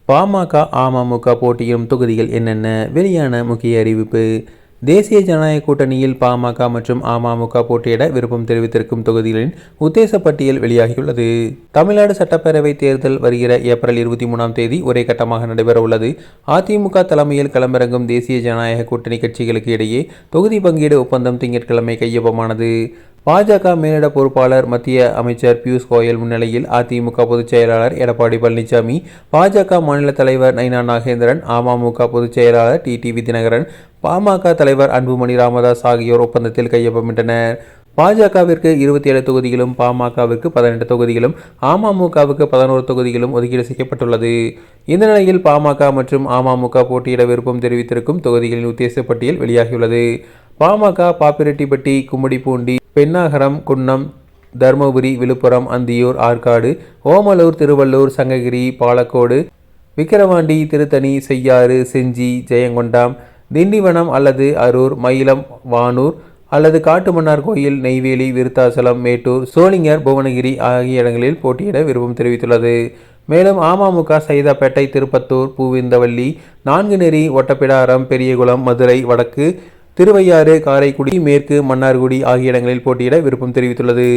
பாமக அமமுக போட்டியிடும் தொகுதிகள் என்னென்ன? வெளியான முக்கிய அறிவிப்பு. தேசிய ஜனநாயக கூட்டணியில் பாமக மற்றும் அமமுக போட்டியிட விருப்பம் தெரிவித்திருக்கும் தொகுதிகளின் உத்தேச பட்டியல் வெளியாகியுள்ளது. தமிழ்நாடு சட்டப்பேரவை தேர்தல் வருகிற ஏப்ரல் 23ஆம் தேதி ஒரே கட்டமாக நடைபெற உள்ளது. அதிமுக தலைமையில் களமிறங்கும் தேசிய ஜனநாயக கூட்டணி கட்சிகளுக்கு இடையே தொகுதி பங்கீடு ஒப்பந்தம் திங்கட்கிழமை கையொப்பமானது. பாஜக மேலிட பொறுப்பாளர் மத்திய அமைச்சர் பியூஷ் கோயல் முன்னிலையில் அதிமுக பொதுச் செயலாளர் எடப்பாடி பழனிசாமி, பாஜக மாநில தலைவர் நைனா நாகேந்திரன், அமமுக பொதுச் செயலாளர் டிடிவி தினகரன், பாமக தலைவர் அன்புமணி ராமதாஸ் ஆகியோர் ஒப்பந்தத்தில் கையொப்பமிட்டனர். பாஜகவிற்கு 27 தொகுதிகளும், பாமகவிற்கு 18 தொகுதிகளும், அமமுகவுக்கு 11 தொகுதிகளும் ஒதுக்கீடு செய்யப்பட்டுள்ளது. இந்த நிலையில் பாமக மற்றும் அமமுக போட்டியிட விருப்பம் தெரிவித்திருக்கும் தொகுதிகளின் உத்தேச பட்டியல் வெளியாகியுள்ளது. பாமக பாப்பிரெட்டிப்பட்டி, கும்மிடிப்பூண்டி, பென்னாகரம், குன்னம், தருமபுரி, விழுப்புரம், அந்தியூர், ஆற்காடு, ஓமலூர், திருவள்ளூர், சங்ககிரி, பாலக்கோடு, விக்கிரவாண்டி, திருத்தணி, செய்யாறு, செஞ்சி, ஜெயங்கொண்டம், திண்டிவனம் அல்லது அரூர், மயிலம், வானூர் அல்லது காட்டுமன்னார் கோயில், நெய்வேலி, விருத்தாசலம், மேட்டூர், சோளிங்கர், புவனகிரி ஆகிய இடங்களில் போட்டியிட விருப்பம் தெரிவித்துள்ளது. மேலும் அமமுக சைதாப்பேட்டை, திருப்பத்தூர், பூவிந்தவல்லி, நான்குநேரி, ஒட்டப்பிடாரம், பெரியகுளம், மதுரை வடக்கு, திருவையாறு, காரைக்குடி மேற்கு, மன்னார்குடி ஆகிய இடங்களில் போட்டியிட விருப்பம் தெரிவித்துள்ளது.